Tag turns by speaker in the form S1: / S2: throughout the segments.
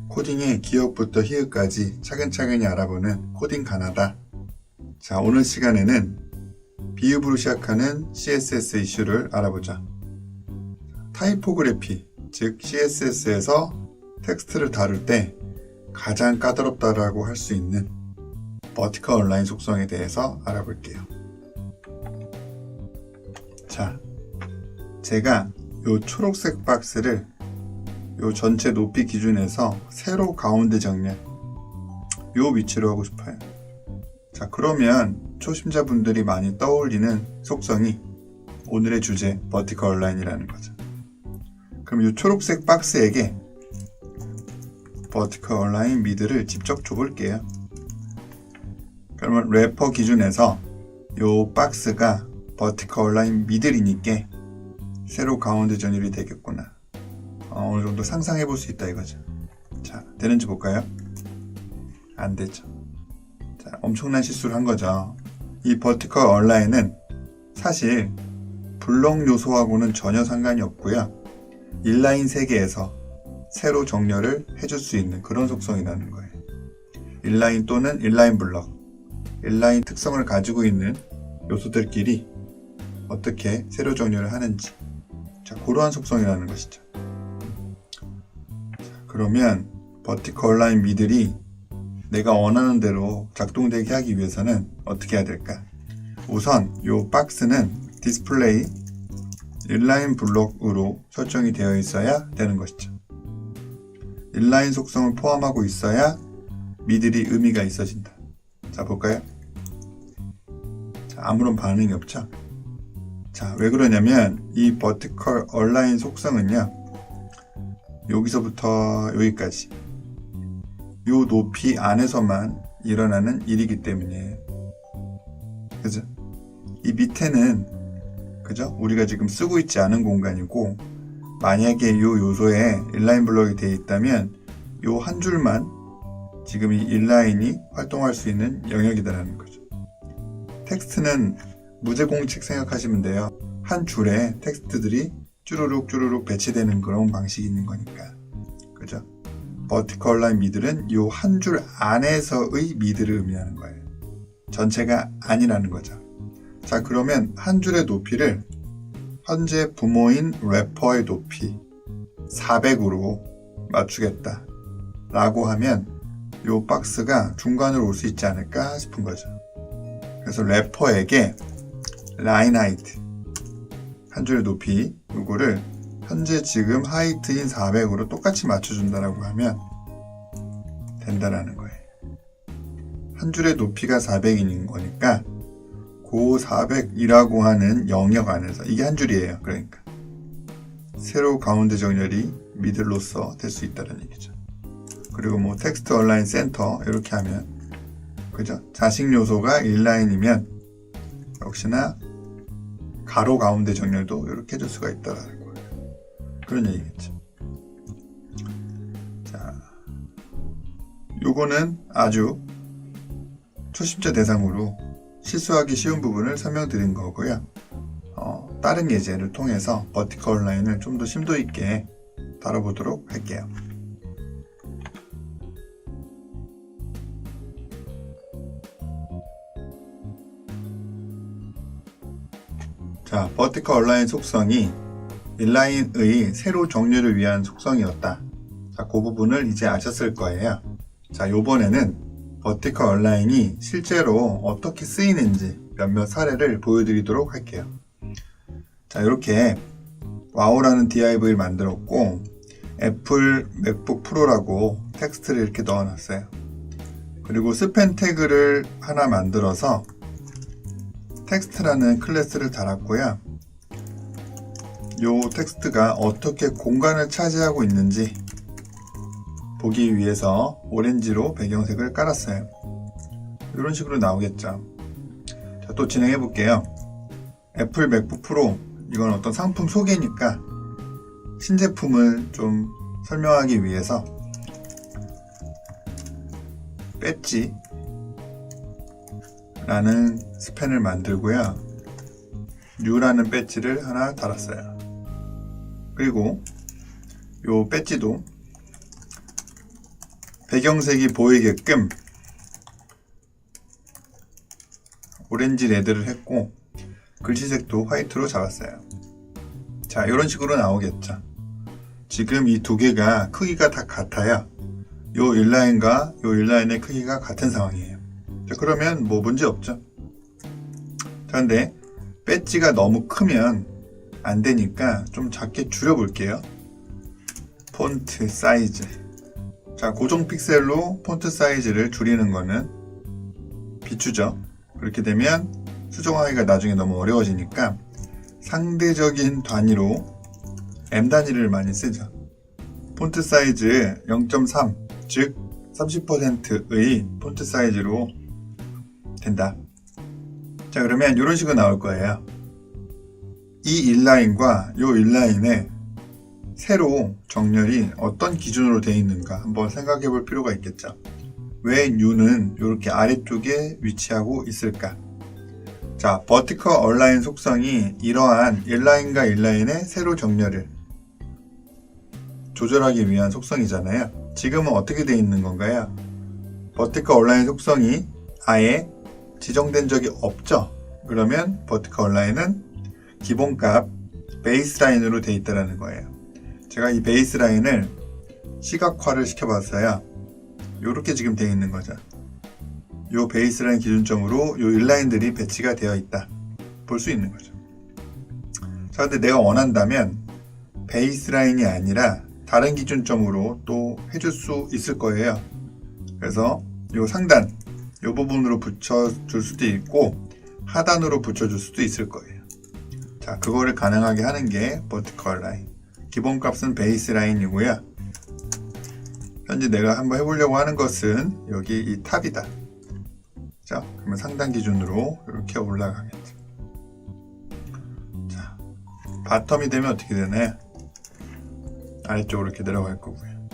S1: 코딩의 기억부터 희읍까지 차근차근히 알아보는 코딩 가나다. 자, 오늘 시간에는 비읍으로 시작하는 CSS 이슈를 알아보자. 타이포그래피, 즉 CSS에서 텍스트를 다룰 때 가장 까다롭다라고 할 수 있는 버티컬 얼라인 속성에 대해서 알아볼게요. 자, 제가 요 초록색 박스를 요 전체 높이 기준에서 세로 가운데 정렬 요 위치로 하고 싶어요. 자, 그러면 초심자분들이 많이 떠올리는 속성이 오늘의 주제 버티컬 얼라인이라는 거죠. 그럼 요 초록색 박스에게 버티컬 얼라인 미드를 직접 줘볼게요. 그러면 래퍼 기준에서 요 박스가 버티컬 얼라인 미들이니까 세로 가운데 정렬이 되겠구나. 어느 정도 상상해 볼 수 있다 이거죠. 자, 되는지 볼까요? 안 되죠. 자, 엄청난 실수를 한 거죠. 이 버티컬 얼라인은 사실 블록 요소하고는 전혀 상관이 없고요. 인라인 세계에서 세로 정렬을 해줄 수 있는 그런 속성이라는 거예요. 인라인 또는 인라인 블록, 인라인 특성을 가지고 있는 요소들끼리 어떻게 세로 정렬을 하는지, 자, 그러한 속성이라는 것이죠. 그러면 버티컬 얼라인 미들이 내가 원하는 대로 작동되게 하기 위해서는 어떻게 해야 될까? 우선 이 박스는 디스플레이 인라인 블록으로 설정이 되어 있어야 되는 것이죠. 인라인 속성을 포함하고 있어야 미들이 의미가 있어진다. 자, 볼까요? 자, 아무런 반응이 없죠? 자, 왜 그러냐면 이 버티컬 얼라인 속성은요, 여기서부터 여기까지 요 높이 안에서만 일어나는 일이기 때문이에요. 그죠? 이 밑에는 그죠? 우리가 지금 쓰고 있지 않은 공간이고, 만약에 요 요소에 인라인 블록이 되어 있다면 요 한 줄만 지금 이 인라인이 활동할 수 있는 영역이다라는 거죠. 텍스트는 무제공식 생각하시면 돼요. 한 줄에 텍스트들이 쭈루룩 쭈루룩 배치되는 그런 방식이 있는 거니까. 그죠? 버티컬 얼라인 미들은 요 한 줄 안에서의 미들을 의미하는 거예요. 전체가 아니라는 거죠. 자, 그러면 한 줄의 높이를 현재 부모인 래퍼의 높이 400으로 맞추겠다 라고 하면 요 박스가 중간으로 올 수 있지 않을까 싶은 거죠. 그래서 래퍼에게 라인 하이트, 한 줄의 높이, 요거를 현재 지금 하이트인 400으로 똑같이 맞춰준다라고 하면 된다라는 거예요. 한 줄의 높이가 400인 거니까 그 400이라고 하는 영역 안에서, 이게 한 줄이에요. 그러니까 세로 가운데 정렬이 미들로서 될 수 있다는 얘기죠. 그리고 뭐 텍스트 얼라인 센터 이렇게 하면, 그죠? 자식 요소가 인라인이면 역시나 가로 가운데 정렬도 이렇게 해줄 수가 있다라는 거예요. 그런 얘기겠죠. 자, 요거는 아주 초심자 대상으로 실수하기 쉬운 부분을 설명드린 거고요. 다른 예제를 통해서 버티컬 얼라인을 좀 더 심도 있게 다뤄보도록 할게요. 자, 버티컬 얼라인 속성이 인라인의 세로 정렬을 위한 속성이었다. 자, 그 부분을 이제 아셨을 거예요. 자, 요번에는 버티컬 얼라인이 실제로 어떻게 쓰이는지 몇몇 사례를 보여드리도록 할게요. 자, 이렇게 와우라는 DIV를 만들었고, 애플 맥북 프로라고 텍스트를 이렇게 넣어놨어요. 그리고 스팬 태그를 하나 만들어서 텍스트라는 클래스를 달았고요. 요 텍스트가 어떻게 공간을 차지하고 있는지 보기 위해서 오렌지로 배경색을 깔았어요. 이런 식으로 나오겠죠. 자, 또 진행해 볼게요. 애플 맥북 프로, 이건 어떤 상품 소개니까 신제품을 좀 설명하기 위해서 배지 라는 스펜을 만들고요. 뉴라는 배지를 하나 달았어요. 그리고 요 배지도 배경색이 보이게끔 오렌지 레드를 했고 글씨색도 화이트로 잡았어요. 자, 이런 식으로 나오겠죠. 지금 이 두 개가 크기가 다 같아요. 요 인라인과 요 인라인의 크기가 같은 상황이에요. 자, 그러면 뭐 문제 없죠. 자, 근데 배지가 너무 크면 안 되니까 좀 작게 줄여볼게요. 폰트 사이즈. 자, 고정 픽셀로 폰트 사이즈를 줄이는 거는 비추죠. 그렇게 되면 수정하기가 나중에 너무 어려워지니까 상대적인 단위로 M 단위를 많이 쓰죠. 폰트 사이즈 0.3, 즉 30%의 폰트 사이즈로 된다. 자, 그러면 이런 식으로 나올 거예요. 이 인라인과 이 인라인의 세로 정렬이 어떤 기준으로 되어 있는가 한번 생각해 볼 필요가 있겠죠. 왜 U는 이렇게 아래쪽에 위치하고 있을까? 자, 버티컬 얼라인 속성이 이러한 인라인과 인라인의 세로 정렬을 조절하기 위한 속성이잖아요. 지금은 어떻게 되어 있는 건가요? 버티컬 얼라인 속성이 아예 지정된 적이 없죠. 그러면 버티컬 얼라인은 기본값 베이스라인으로 되어 있다는 거예요. 제가 이 베이스라인을 시각화를 시켜봤어요. 이렇게 지금 되어 있는 거죠. 이 베이스라인 기준점으로 이 인라인들이 배치가 되어 있다. 볼 수 있는 거죠. 자, 근데 내가 원한다면 베이스라인이 아니라 다른 기준점으로 또 해줄 수 있을 거예요. 그래서 이 상단, 이 부분으로 붙여줄 수도 있고 하단으로 붙여줄 수도 있을 거예요. 자, 그거를 가능하게 하는 게 버티컬 라인. 기본값은 베이스라인이고요. 현재 내가 한번 해보려고 하는 것은 여기 이 탑이다. 자, 그러면 상단 기준으로 이렇게 올라가겠죠. 자, 바텀이 되면 어떻게 되나요? 아래쪽으로 이렇게 내려갈 거고요.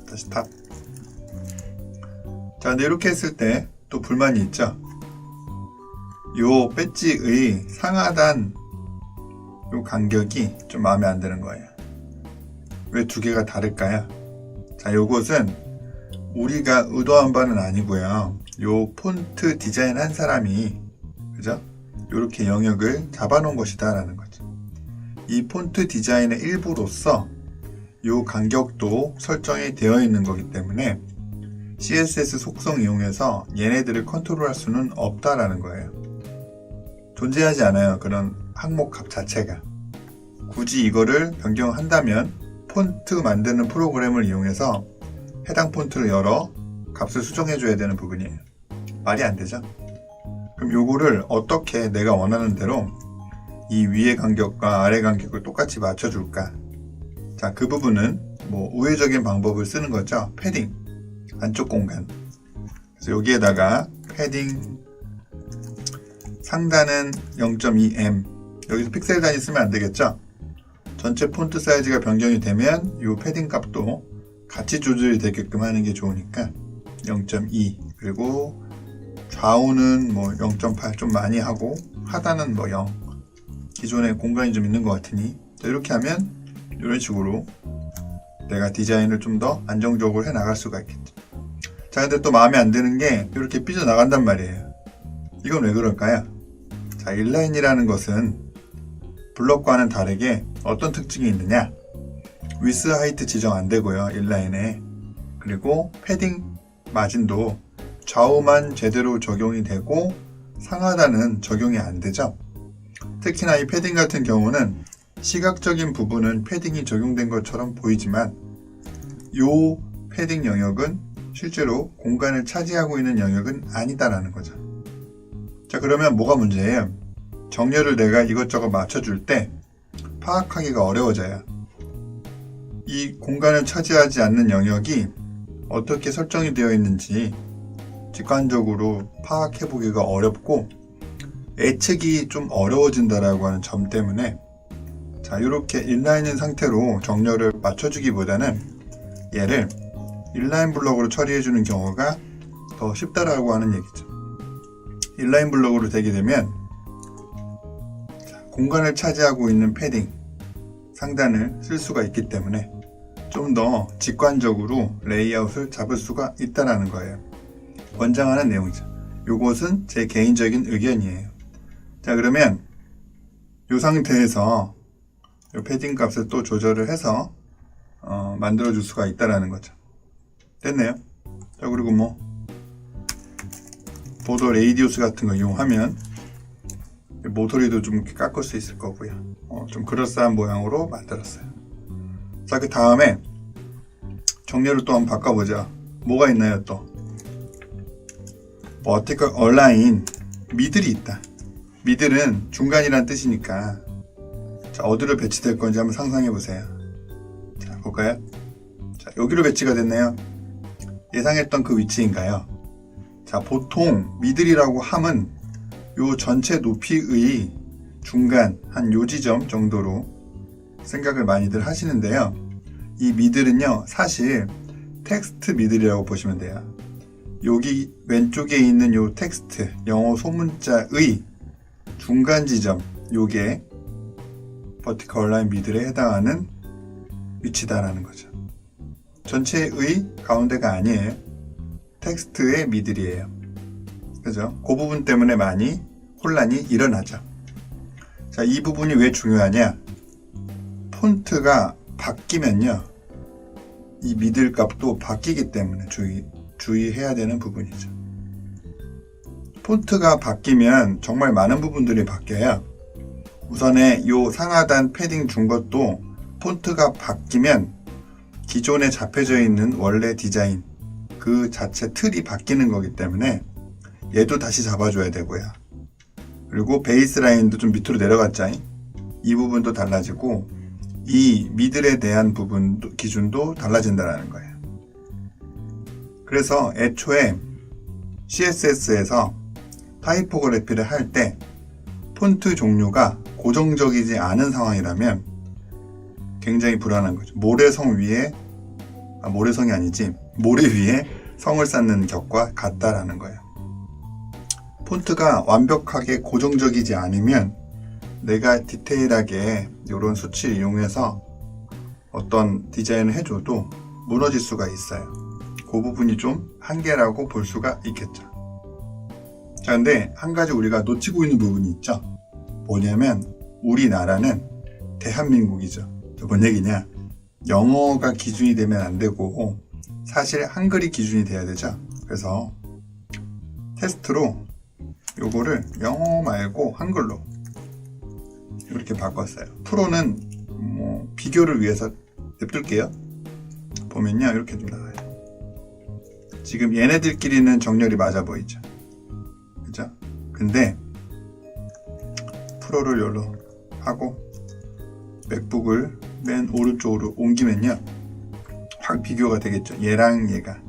S1: 다시 탑. 자, 근데 이렇게 했을 때 또 불만이 있죠. 요 배지의 상하단 요 간격이 좀 마음에 안 드는 거예요. 왜 두 개가 다를까요? 자, 요것은 우리가 의도한 바는 아니고요. 요 폰트 디자인 한 사람이, 그죠? 요렇게 영역을 잡아놓은 것이다 라는 거죠. 이 폰트 디자인의 일부로서 요 간격도 설정이 되어 있는 거기 때문에 CSS 속성 이용해서 얘네들을 컨트롤할 수는 없다라는 거예요. 존재하지 않아요. 그런 항목 값 자체가. 굳이 이거를 변경한다면 폰트 만드는 프로그램을 이용해서 해당 폰트를 열어 값을 수정해줘야 되는 부분이에요. 말이 안 되죠? 그럼 요거를 어떻게 내가 원하는 대로 이 위의 간격과 아래 간격을 똑같이 맞춰줄까? 자, 그 부분은 뭐 우회적인 방법을 쓰는 거죠. 패딩, 안쪽 공간. 그래서 여기에다가 패딩 상단은 0.2M. 여기서 픽셀 단위 쓰면 안 되겠죠? 전체 폰트 사이즈가 변경이 되면 이 패딩 값도 같이 조절이 되게끔 하는 게 좋으니까 0.2. 그리고 좌우는 뭐 0.8 좀 많이 하고 하단은 뭐 0. 기존에 공간이 좀 있는 것 같으니 이렇게 하면 이런 식으로 내가 디자인을 좀 더 안정적으로 해 나갈 수가 있겠죠. 자, 근데 또 마음에 안 드는 게 이렇게 삐져나간단 말이에요. 이건 왜 그럴까요? 자, 인라인이라는 것은 블럭과는 다르게 어떤 특징이 있느냐? 위스 하이트 지정 안 되고요, 인라인에. 그리고 패딩 마진도 좌우만 제대로 적용이 되고 상하단은 적용이 안 되죠. 특히나 이 패딩 같은 경우는 시각적인 부분은 패딩이 적용된 것처럼 보이지만 이 패딩 영역은 실제로 공간을 차지하고 있는 영역은 아니다라는 거죠. 자, 그러면 뭐가 문제예요? 정렬을 내가 이것저것 맞춰줄 때 파악하기가 어려워져요. 이 공간을 차지하지 않는 영역이 어떻게 설정이 되어 있는지 직관적으로 파악해보기가 어렵고 예측이 좀 어려워진다라고 하는 점 때문에 자, 이렇게 인라인인 상태로 정렬을 맞춰주기보다는 얘를 인라인 블럭으로 처리해주는 경우가 더 쉽다라고 하는 얘기죠. 인라인 블럭으로 되게 되면 공간을 차지하고 있는 패딩 상단을 쓸 수가 있기 때문에 좀 더 직관적으로 레이아웃을 잡을 수가 있다라는 거예요. 권장하는 내용이죠. 요것은 제 개인적인 의견이에요. 자, 그러면 이 상태에서 이 패딩 값을 또 조절을 해서 만들어 줄 수가 있다라는 거죠. 됐네요. 자, 그리고 뭐 보도 레이디우스 같은 거 이용하면 모서리도 좀 이렇게 깎을 수 있을 거고요. 좀 그럴싸한 모양으로 만들었어요. 자, 그 다음에 정렬을 또 한번 바꿔보자. 뭐가 있나요 또? vertical align 미들이 있다. 미들은 중간이란 뜻이니까, 자, 어디로 배치될 건지 한번 상상해 보세요. 자, 볼까요? 자, 여기로 배치가 됐네요. 예상했던 그 위치인가요? 자, 보통 미들이라고 함은 요 전체 높이의 중간 한 요 지점 정도로 생각을 많이들 하시는데요. 이 미들은요, 사실 텍스트 미들이라고 보시면 돼요. 여기 왼쪽에 있는 요 텍스트, 영어 소문자의 중간 지점, 요게 vertical align 미들에 해당하는 위치다라는 거죠. 전체의 가운데가 아니에요. 텍스트의 미들이에요. 그죠? 그 부분 때문에 많이 혼란이 일어나죠. 자, 이 부분이 왜 중요하냐? 폰트가 바뀌면요, 이 미들 값도 바뀌기 때문에 주의해야 되는 부분이죠. 폰트가 바뀌면 정말 많은 부분들이 바뀌어요. 우선에 요 상하단 패딩 준 것도 폰트가 바뀌면 기존에 잡혀져 있는 원래 디자인 그 자체 틀이 바뀌는 거기 때문에 얘도 다시 잡아줘야 되고요. 그리고 베이스 라인도 좀 밑으로 내려갔죠. 이 부분도 달라지고 이 미들에 대한 부분도 기준도 달라진다는 거예요. 그래서 애초에 CSS에서 타이포그래피를 할 때 폰트 종류가 고정적이지 않은 상황이라면 굉장히 불안한 거죠. 모래성 위에, 모래성이 아니지, 모래 위에 성을 쌓는 격과 같다라는 거예요. 폰트가 완벽하게 고정적이지 않으면 내가 디테일하게 이런 수치를 이용해서 어떤 디자인을 해줘도 무너질 수가 있어요. 그 부분이 좀 한계라고 볼 수가 있겠죠. 자, 근데 한 가지 우리가 놓치고 있는 부분이 있죠. 뭐냐면 우리나라는 대한민국이죠. 뭔 얘기냐? 영어가 기준이 되면 안 되고 사실 한글이 기준이 돼야 되죠. 그래서 테스트로 요거를 영어 말고 한글로 이렇게 바꿨어요. 프로는 뭐 비교를 위해서 냅둘게요. 보면요, 이렇게 좀 나와요. 지금 얘네들끼리는 정렬이 맞아 보이죠. 그죠? 근데 프로를 여기로 하고 맥북을 맨 오른쪽으로 옮기면요, 확 비교가 되겠죠. 얘랑 얘가.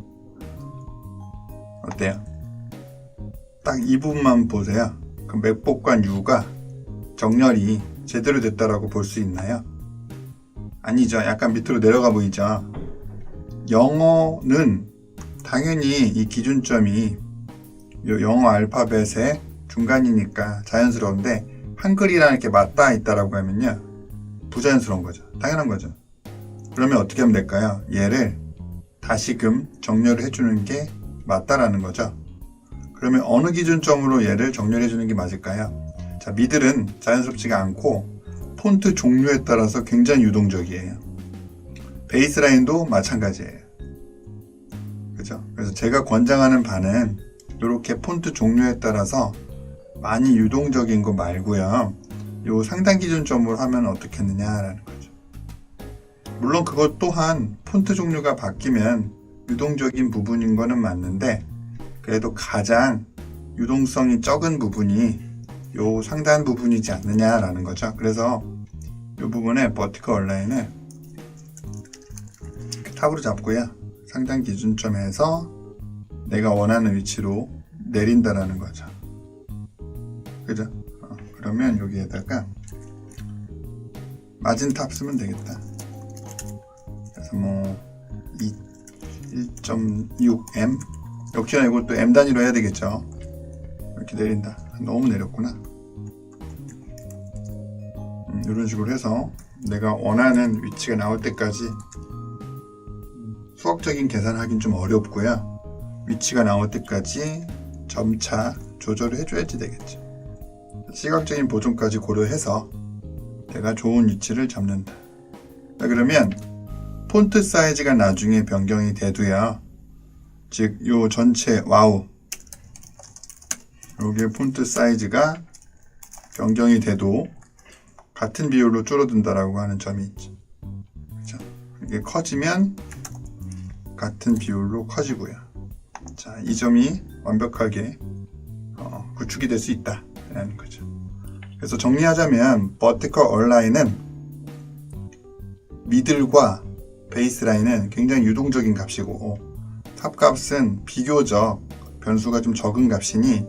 S1: 어때요? 딱 이 부분만 보세요. 그 맥북과 U가 정렬이 제대로 됐다라고 볼 수 있나요? 아니죠. 약간 밑으로 내려가 보이죠. 영어는 당연히 이 기준점이 영어 알파벳의 중간이니까 자연스러운데 한글이랑 이렇게 맞닿아 있다라고 하면요, 부자연스러운 거죠. 당연한 거죠. 그러면 어떻게 하면 될까요? 얘를 다시금 정렬을 해주는 게 맞다라는 거죠. 그러면 어느 기준점으로 얘를 정렬해 주는 게 맞을까요? 자, 미들은 자연스럽지가 않고 폰트 종류에 따라서 굉장히 유동적이에요. 베이스라인도 마찬가지예요. 그죠? 그래서 제가 권장하는 바는 이렇게 폰트 종류에 따라서 많이 유동적인 거 말고요, 요 상단 기준점으로 하면 어떻겠느냐라는 거죠. 물론 그것 또한 폰트 종류가 바뀌면 유동적인 부분인 거는 맞는데, 그래도 가장 유동성이 적은 부분이 요 상단 부분이지 않느냐라는 거죠. 그래서 요 부분에 vertical align 이렇게 탑으로 잡고요, 상단 기준점에서 내가 원하는 위치로 내린다라는 거죠. 그죠? 그러면 여기에다가 마진 탑 쓰면 되겠다. 그래서 뭐 1.6M, 역시나 이것도 M 단위로 해야 되겠죠. 이렇게 내린다. 너무 내렸구나. 이런 식으로 해서 내가 원하는 위치가 나올 때까지 수학적인 계산하긴 좀 어렵고요. 위치가 나올 때까지 점차 조절을 해줘야지 되겠죠. 시각적인 보존까지 고려해서 내가 좋은 위치를 잡는다. 자, 그러면 폰트 사이즈가 나중에 변경이 돼도요. 즉, 요 전체 와우 여기에 폰트 사이즈가 변경이 돼도 같은 비율로 줄어든다라고 하는 점이 있죠. 그렇죠? 이게 커지면 같은 비율로 커지고요. 자, 이 점이 완벽하게 구축이 될 수 있다라는 거죠. 그래서 정리하자면 버티컬 얼라인은 미들과 베이스라인은 굉장히 유동적인 값이고 탑값은 비교적 변수가 좀 적은 값이니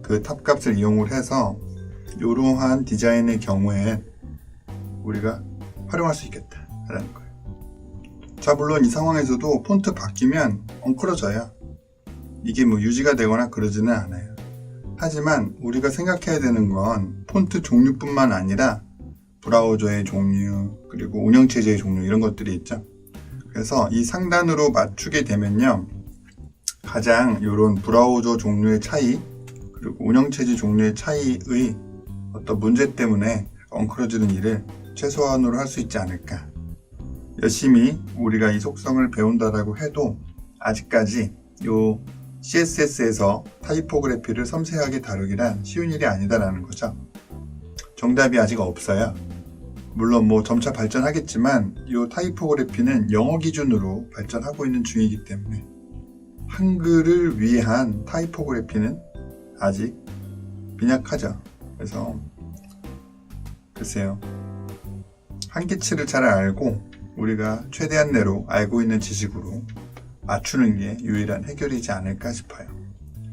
S1: 그 탑값을 이용을 해서 이러한 디자인의 경우에 우리가 활용할 수 있겠다라는 거예요. 자, 물론 이 상황에서도 폰트 바뀌면 엉클어져요. 이게 뭐 유지가 되거나 그러지는 않아요. 하지만 우리가 생각해야 되는 건 폰트 종류뿐만 아니라 브라우저의 종류, 그리고 운영체제의 종류 이런 것들이 있죠. 그래서 이 상단으로 맞추게 되면요. 가장 이런 브라우저 종류의 차이, 그리고 운영체제 종류의 차이의 어떤 문제 때문에 엉클어지는 일을 최소한으로 할 수 있지 않을까. 열심히 우리가 이 속성을 배운다라고 해도 아직까지 이 CSS에서 타이포그래피를 섬세하게 다루기란 쉬운 일이 아니다라는 거죠. 정답이 아직 없어요. 물론 뭐 점차 발전하겠지만 이 타이포그래피는 영어 기준으로 발전하고 있는 중이기 때문에 한글을 위한 타이포그래피는 아직 빈약하죠. 그래서 글쎄요. 한계치를 잘 알고 우리가 최대한 내로 알고 있는 지식으로 맞추는 게 유일한 해결이지 않을까 싶어요.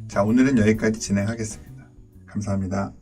S1: 자, 오늘은 여기까지 진행하겠습니다. 감사합니다.